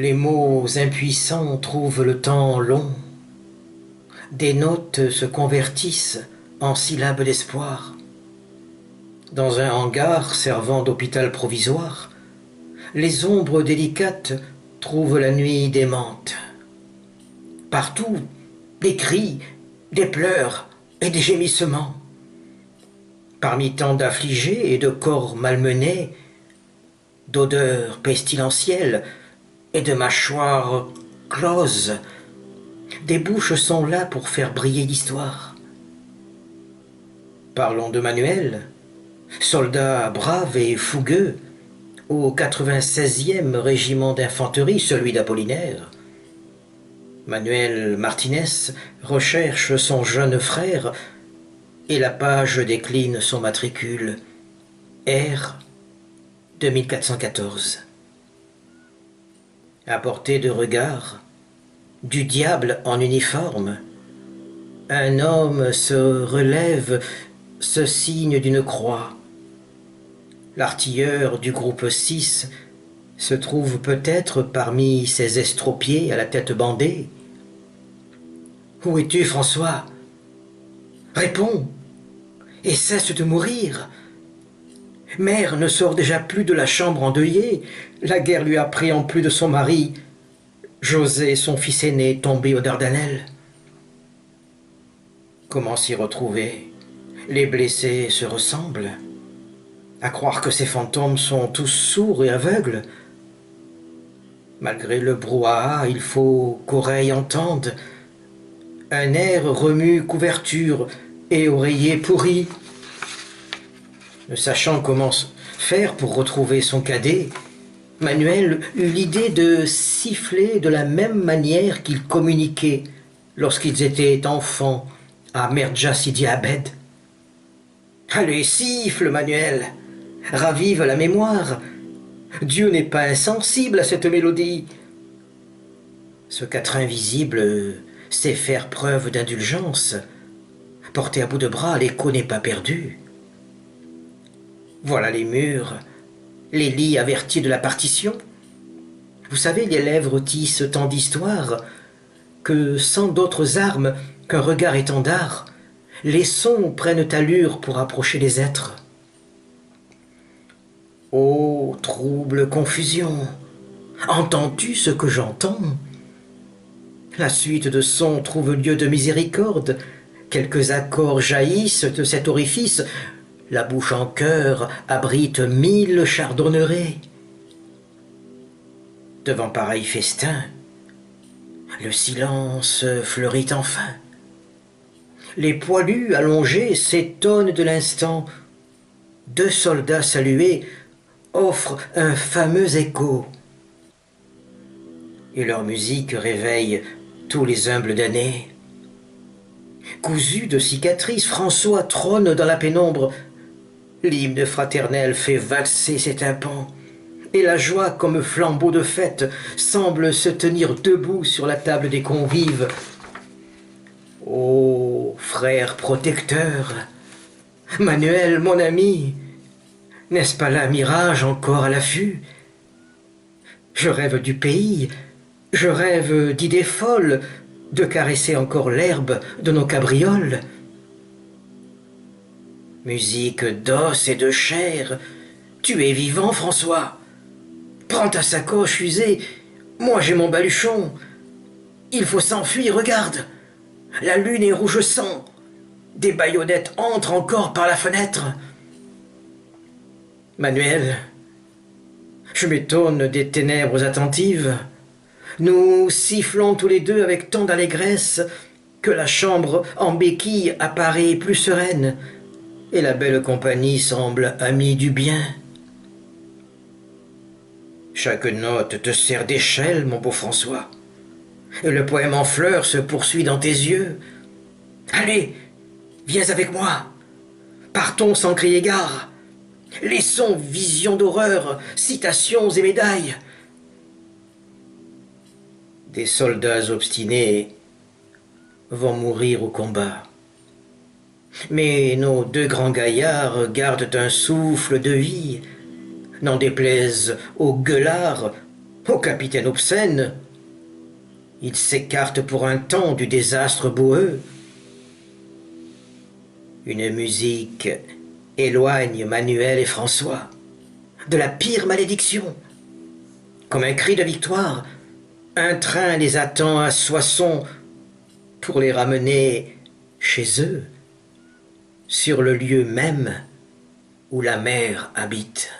Les mots impuissants trouvent le temps long. Des notes se convertissent en syllabes d'espoir. Dans un hangar servant d'hôpital provisoire, les ombres délicates trouvent la nuit démente. Partout, des cris, des pleurs et des gémissements. Parmi tant d'affligés et de corps malmenés, d'odeurs pestilentielles et de mâchoires closes, des bouches sont là pour faire briller l'histoire. Parlons de Manuel, soldat brave et fougueux, au 96e régiment d'infanterie, celui d'Apollinaire. Manuel Martinez recherche son jeune frère et la page décline son matricule. R 2414. À portée de regard, du diable en uniforme, un homme se relève, se signe d'une croix. L'artilleur du groupe 6 se trouve peut-être parmi ces estropiés à la tête bandée. Où es-tu, François? Réponds, et cesse de mourir. Mère ne sort déjà plus de la chambre endeuillée. La guerre lui a pris en plus de son mari, José, son fils aîné, tombé aux Dardanelles. Comment s'y retrouver? Les blessés se ressemblent. À croire que ces fantômes sont tous sourds et aveugles. Malgré le brouhaha, il faut qu'oreille entende. Un air remue couverture et oreiller pourri. Ne sachant comment faire pour retrouver son cadet, Manuel eut l'idée de siffler de la même manière qu'ils communiquaient lorsqu'ils étaient enfants à Merja Sidi Abed. Allez, siffle, Manuel! Ravive la mémoire. Dieu n'est pas insensible à cette mélodie. Ce quatrain invisible sait faire preuve d'indulgence. Porté à bout de bras, l'écho n'est pas perdu. Voilà les murs, les lits avertis de la partition. Vous savez, les lèvres tissent tant d'histoires que, sans d'autres armes qu'un regard étendard, les sons prennent allure pour approcher les êtres. Ô trouble confusion, entends-tu ce que j'entends? La suite de sons trouve lieu de miséricorde, quelques accords jaillissent de cet orifice, la bouche en cœur abrite 1000 chardonnerets. Devant pareil festin, le silence fleurit enfin. Les poilus allongés s'étonnent de l'instant. 2 soldats salués offrent un fameux écho. Et leur musique réveille tous les humbles damnés. Cousu de cicatrices, François trône dans la pénombre. L'hymne fraternel fait valser ses tympans. Et la joie, comme flambeau de fête, semble se tenir debout sur la table des convives. Ô frère protecteur, Manuel, mon ami, n'est-ce pas là mirage encore à l'affût? Je rêve du pays, je rêve d'idées folles, de caresser encore l'herbe de nos cabrioles. Musique d'os et de chair, tu es vivant, François. Prends ta sacoche usée, moi j'ai mon baluchon. Il faut s'enfuir, regarde. La lune est rouge sang. Des baïonnettes entrent encore par la fenêtre. Manuel, je m'étonne des ténèbres attentives. Nous sifflons tous les deux avec tant d'allégresse que la chambre en béquille apparaît plus sereine et la belle compagnie semble amie du bien. Chaque note te sert d'échelle, mon beau François, et le poème en fleurs se poursuit dans tes yeux. Allez, viens avec moi, partons sans crier gare, laissons visions d'horreur, citations et médailles. Des soldats obstinés vont mourir au combat. Mais nos 2 grands gaillards gardent un souffle de vie, n'en déplaise aux gueulards Au capitaine obscène, il s'écarte pour un temps du désastre boueux. Une musique éloigne Manuel et François de la pire malédiction. Comme un cri de victoire, un train les attend à Soissons pour les ramener chez eux, sur le lieu même où la mer habite.